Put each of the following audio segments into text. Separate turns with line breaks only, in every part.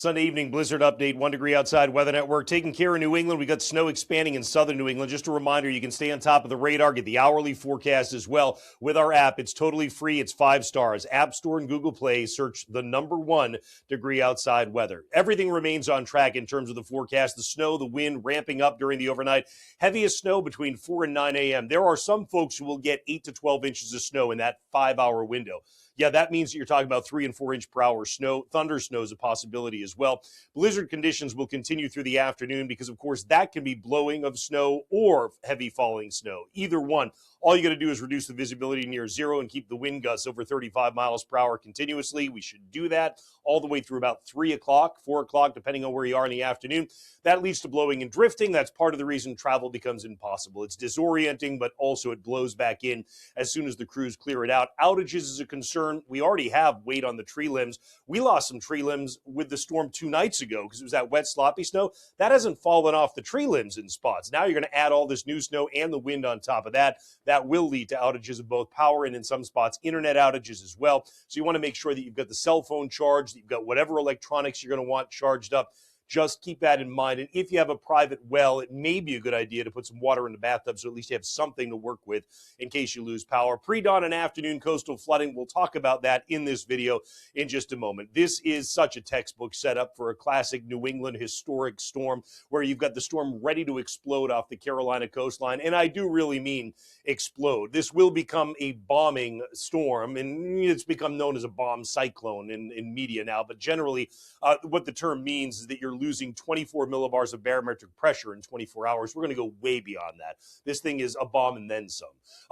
Sunday evening blizzard update, 1 degree outside Weather Network. Taking care of New England. We got snow expanding in southern New England. Just a reminder, you can stay on top of the radar, get the hourly forecast as well with our app. It's totally free. It's 5 stars. App Store and Google Play. Search the number 1 degree outside weather. Everything remains on track in terms of the forecast. The snow, the wind ramping up during the overnight. Heaviest snow between 4 and 9 a.m. There are some folks who will get 8 to 12 inches of snow in that 5-hour window. Yeah, that means that you're talking about 3 and 4 inch per hour snow. Thunder snow is a possibility as well. Blizzard conditions will continue through the afternoon because, of course, that can be blowing of snow or heavy falling snow. Either one. All you got to do is reduce the visibility near zero and keep the wind gusts over 35 miles per hour continuously. We should do that all the way through about 3 o'clock, 4 o'clock, depending on where you are in the afternoon. That leads to blowing and drifting. That's part of the reason travel becomes impossible. It's disorienting, but also it blows back in as soon as the crews clear it out. Outages is a concern. We already have weight on the tree limbs. We lost some tree limbs with the storm 2 nights ago because it was that wet, sloppy snow. That hasn't fallen off the tree limbs in spots. Now you're going to add all this new snow and the wind on top of that. That will lead to outages of both power and, in some spots, internet outages as well. So you want to make sure that you've got the cell phone charged, that you've got whatever electronics you're going to want charged up. Just keep that in mind. And if you have a private well, it may be a good idea to put some water in the bathtub so at least you have something to work with in case you lose power. Pre-dawn and afternoon coastal flooding. We'll talk about that in this video in just a moment. This is such a textbook setup for a classic New England historic storm where you've got the storm ready to explode off the Carolina coastline. And I do really mean explode. This will become a bombing storm, and it's become known as a bomb cyclone in media now. But generally, what the term means is that you're losing 24 millibars of barometric pressure in 24 hours. We're going to go way beyond that. This thing is a bomb and then some.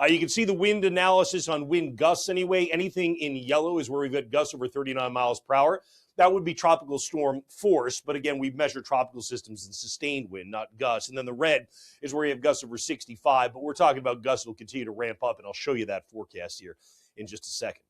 You can see the wind analysis on wind gusts anyway. Anything in yellow is where we've got gusts over 39 miles per hour. That would be tropical storm force, but again, we measure tropical systems in sustained wind, not gusts. And then the red is where you have gusts over 65, but we're talking about gusts that will continue to ramp up, and I'll show you that forecast here in just a second.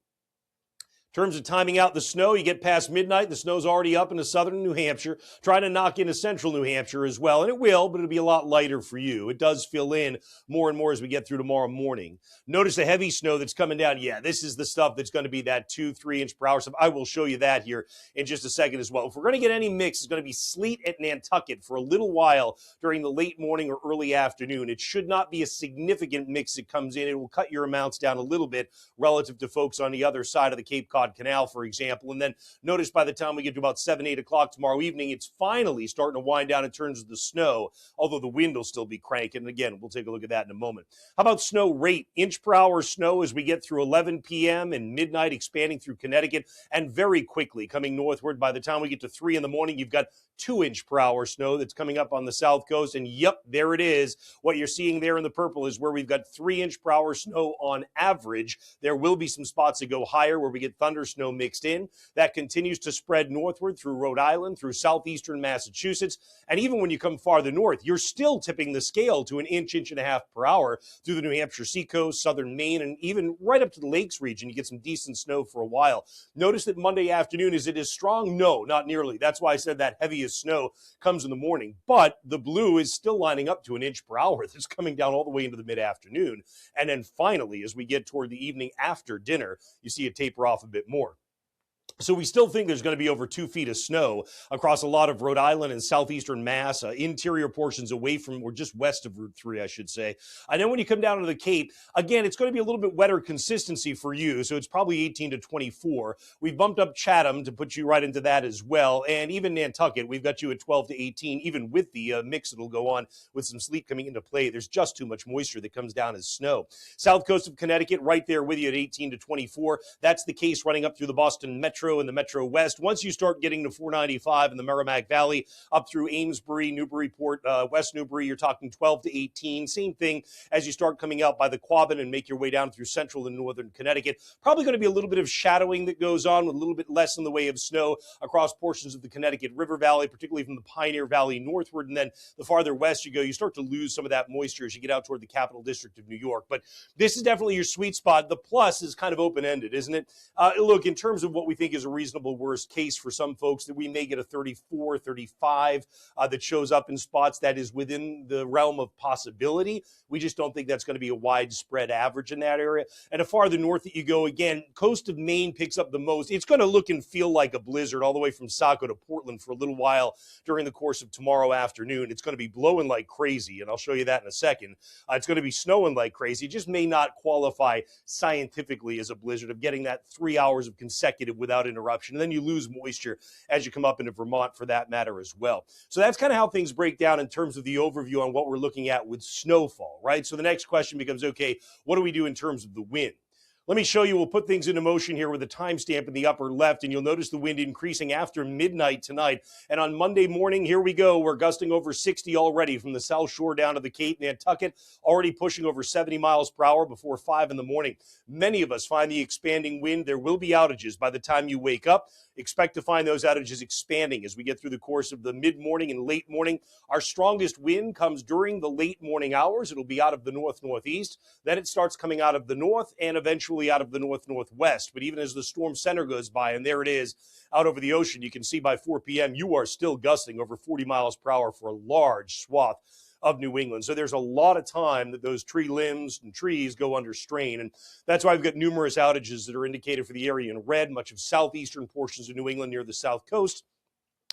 In terms of timing out the snow, you get past midnight, the snow's already up into southern New Hampshire, trying to knock into central New Hampshire as well, and it will, but it'll be a lot lighter for you. It does fill in more and more as we get through tomorrow morning. Notice the heavy snow that's coming down. Yeah, this is the stuff that's going to be that 2-3 inch per hour stuff. I will show you that here in just a second as well. If we're going to get any mix, it's going to be sleet at Nantucket for a little while during the late morning or early afternoon. It should not be a significant mix that comes in. It will cut your amounts down a little bit relative to folks on the other side of the Cape Cod Canal, for example. And then notice by the time we get to about 7, 8 o'clock tomorrow evening, it's finally starting to wind down in terms of the snow, although the wind will still be cranking. And again, we'll take a look at that in a moment. How about snow rate? Inch per hour snow as we get through 11 p.m. and midnight, expanding through Connecticut, and very quickly coming northward. By the time we get to 3 in the morning, you've got 2 inch per hour snow that's coming up on the south coast. And yep, there it is. What you're seeing there in the purple is where we've got 3 inch per hour snow on average. There will be some spots that go higher where we get thunder snow mixed in. That continues to spread northward through Rhode Island, through southeastern Massachusetts. And even when you come farther north, you're still tipping the scale to an inch, inch and a half per hour through the New Hampshire seacoast, southern Maine, and even right up to the lakes region. You get some decent snow for a while. Notice that Monday afternoon, is it as strong? No, not nearly. That's why I said that heaviest snow comes in the morning. But the blue is still lining up to an inch per hour. That's coming down all the way into the mid-afternoon. And then finally, as we get toward the evening after dinner, you see it taper off a bit more. So we still think there's going to be over 2 feet of snow across a lot of Rhode Island and southeastern Mass, interior portions away from, or just west of Route 3, I should say. And then when you come down to the Cape, again, it's going to be a little bit wetter consistency for you, so it's probably 18 to 24. We've bumped up Chatham to put you right into that as well, and even Nantucket, we've got you at 12 to 18, even with the mix that'll go on with some sleet coming into play. There's just too much moisture that comes down as snow. South coast of Connecticut, right there with you at 18 to 24. That's the case running up through the Boston Metro and the Metro West. Once you start getting to 495 in the Merrimack Valley, up through Amesbury, Newburyport, West Newbury, you're talking 12 to 18. Same thing as you start coming out by the Quabbin and make your way down through central and northern Connecticut. Probably going to be a little bit of shadowing that goes on with a little bit less in the way of snow across portions of the Connecticut River Valley, particularly from the Pioneer Valley northward. And then the farther west you go, you start to lose some of that moisture as you get out toward the Capital District of New York. But this is definitely your sweet spot. The plus is kind of open-ended, isn't it? Look, in terms of what we think is is a reasonable worst case for some folks that we may get a 34, 35 that shows up in spots that is within the realm of possibility. We just don't think that's going to be a widespread average in that area. And the farther north that you go, again, coast of Maine picks up the most. It's going to look and feel like a blizzard all the way from Saco to Portland for a little while during the course of tomorrow afternoon. It's going to be blowing like crazy, and I'll show you that in a second. It's going to be snowing like crazy. It just may not qualify scientifically as a blizzard of getting that 3 hours of consecutive without interruption. And then you lose moisture as you come up into Vermont for that matter as well. So that's kind of how things break down in terms of the overview on what we're looking at with snowfall, right? So the next question becomes, okay, what do we do in terms of the wind? Let me show you, we'll put things into motion here with a timestamp in the upper left, and you'll notice the wind increasing after midnight tonight. And on Monday morning, here we go. We're gusting over 60 already from the South Shore down to the Cape. Nantucket already pushing over 70 miles per hour before 5 in the morning. Many of us find the expanding wind. There will be outages by the time you wake up. Expect to find those outages expanding as we get through the course of the mid-morning and late morning. Our strongest wind comes during the late morning hours. It'll be out of the north-northeast. Then it starts coming out of the north and eventually out of the north-northwest. But even as the storm center goes by, and there it is out over the ocean, you can see by 4 p.m. you are still gusting over 40 miles per hour for a large swath of New England. So there's a lot of time that those tree limbs and trees go under strain. And that's why I've got numerous outages that are indicated for the area in red, much of southeastern portions of New England near the south coast,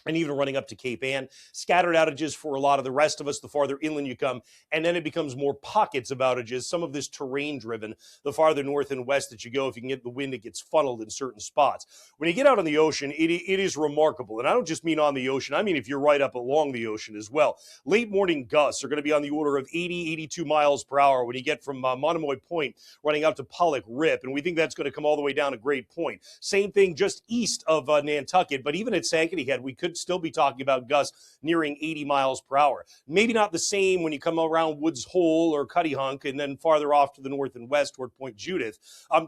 and even running up to Cape Ann. Scattered outages for a lot of the rest of us the farther inland you come, and then it becomes more pockets of outages, some of this terrain-driven, the farther north and west that you go. If you can get the wind, it gets funneled in certain spots. When you get out on the ocean, it is remarkable, and I don't just mean on the ocean, I mean if you're right up along the ocean as well. Late morning gusts are going to be on the order of 80, 82 miles per hour when you get from Monomoy Point running out to Pollock Rip, and we think that's going to come all the way down to Great Point. Same thing just east of Nantucket, but even at Sankaty Head, we could still be talking about gusts nearing 80 miles per hour. Maybe not the same when you come around Woods Hole or Cuttyhunk and then farther off to the north and west toward Point Judith.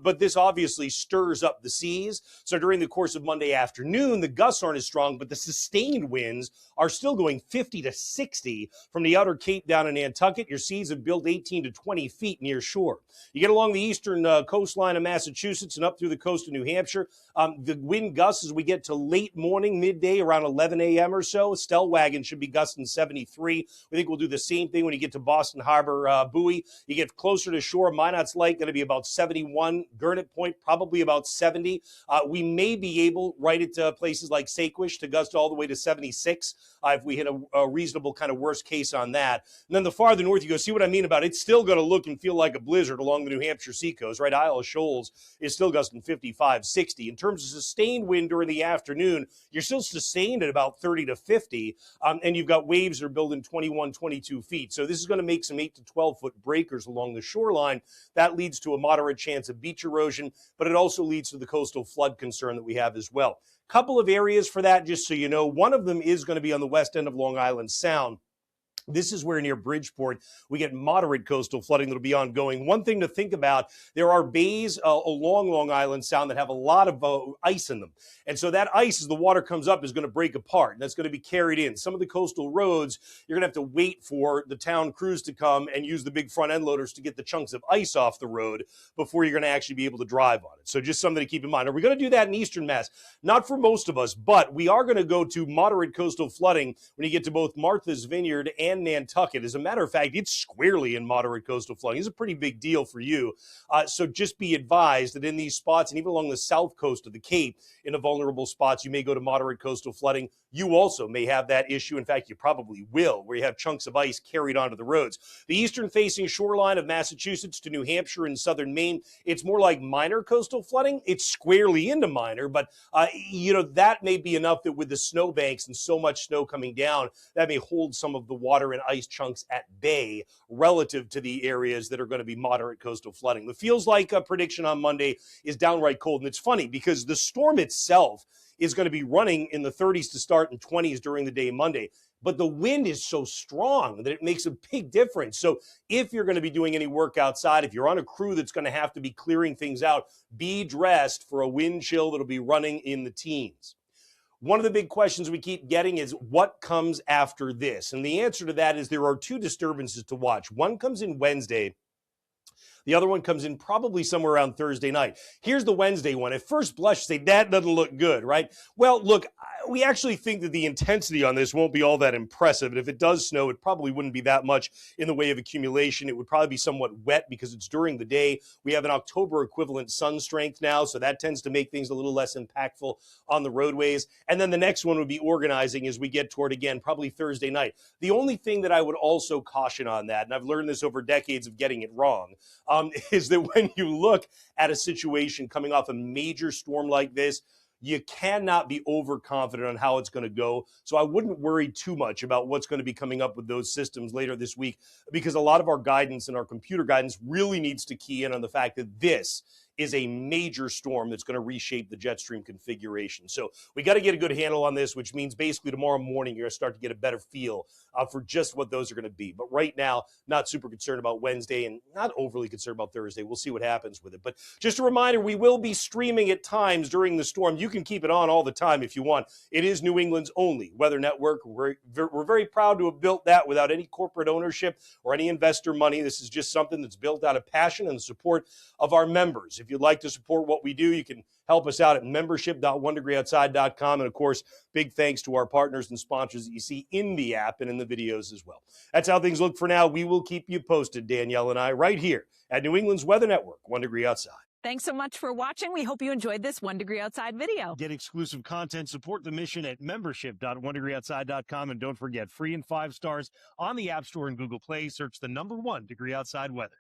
But this obviously stirs up the seas. So during the course of Monday afternoon, the gusts aren't as strong, but the sustained winds are still going 50 to 60 from the outer Cape down in Nantucket. Your seas have built 18 to 20 feet near shore. You get along the eastern coastline of Massachusetts and up through the coast of New Hampshire. The wind gusts as we get to late morning, midday, around 11 a.m. or so. Stellwagen should be gusting 73. We think we'll do the same thing when you get to Boston Harbor buoy. You get closer to shore. Minot's Lake going to be about 71. Gurnet Point probably about 70. We may be able, right at places like Saquesh, to gust all the way to 76 if we hit a reasonable kind of worst case on that. And then the farther north you go, see what I mean about it? It's still going to look and feel like a blizzard along the New Hampshire seacoast, right? Isle of Shoals is still gusting 55, 60. In terms of sustained wind during the afternoon, you're still sustained at about 30 to 50, and you've got waves that are building 21, 22 feet. So this is going to make some 8 to 12-foot breakers along the shoreline. That leads to a moderate chance of beach erosion, but it also leads to the coastal flood concern that we have as well. Couple of areas for that, just so you know. One of them is going to be on the west end of Long Island Sound. This is where near Bridgeport we get moderate coastal flooding that'll be ongoing. One thing to think about, there are bays along Long Island Sound that have a lot of ice in them. And so that ice, as the water comes up, is going to break apart. And that's going to be carried in. Some of the coastal roads, you're going to have to wait for the town crews to come and use the big front end loaders to get the chunks of ice off the road before you're going to actually be able to drive on it. So just something to keep in mind. Are we going to do that in Eastern Mass? Not for most of us, but we are going to go to moderate coastal flooding when you get to both Martha's Vineyard and Nantucket. As a matter of fact, it's squarely in moderate coastal flooding. It's a pretty big deal for you. So just be advised that in these spots, and even along the south coast of the Cape, in the vulnerable spots, you may go to moderate coastal flooding. You also may have that issue. In fact, you probably will, where you have chunks of ice carried onto the roads. The eastern-facing shoreline of Massachusetts to New Hampshire and southern Maine, it's more like minor coastal flooding. It's squarely into minor, but that may be enough that with the snowbanks and so much snow coming down, that may hold some of the water and ice chunks at bay relative to the areas that are going to be moderate coastal flooding. The feels like a prediction on Monday is downright cold, and it's funny because the storm itself is going to be running in the 30s to start and 20s during the day Monday. But the wind is so strong that it makes a big difference. So if you're going to be doing any work outside, if you're on a crew that's going to have to be clearing things out, be dressed for a wind chill that'll be running in the teens. One of the big questions we keep getting is what comes after this? And the answer to that is there are two disturbances to watch. One comes in Wednesday. The other one comes in probably somewhere around Thursday night. Here's the Wednesday one. At first blush, say that doesn't look good, right? Well, look, we actually think that the intensity on this won't be all that impressive. And if it does snow, it probably wouldn't be that much in the way of accumulation. It would probably be somewhat wet because it's during the day. We have an October equivalent sun strength now, so that tends to make things a little less impactful on the roadways. And then the next one would be organizing as we get toward, again, probably Thursday night. The only thing that I would also caution on that, and I've learned this over decades of getting it wrong, is that when you look at a situation coming off a major storm like this, you cannot be overconfident on how it's going to go. So I wouldn't worry too much about what's going to be coming up with those systems later this week, because a lot of our guidance and our computer guidance really needs to key in on the fact that this is a major storm that's going to reshape the jet stream configuration. So we got to get a good handle on this, which means basically tomorrow morning you're going to start to get a better feel for just what those are going to be. But right now, not super concerned about Wednesday and not overly concerned about Thursday. We'll see what happens with it. But just a reminder, we will be streaming at times during the storm. You can keep it on all the time if you want. It is New England's only weather network. We're very proud to have built that without any corporate ownership or any investor money. This is just something that's built out of passion and the support of our members. If you'd like to support what we do, you can help us out at membership.onedegreeoutside.com. And of course, big thanks to our partners and sponsors that you see in the app and in the videos as well. That's how things look for now. We will keep you posted, Danielle and I, right here at New England's Weather Network, 1 Degree Outside.
Thanks so much for watching. We hope you enjoyed this 1 Degree Outside video.
Get exclusive content, support the mission at membership.onedegreeoutside.com. And don't forget, free and 5 stars on the App Store and Google Play. Search the number 1 Degree Outside weather.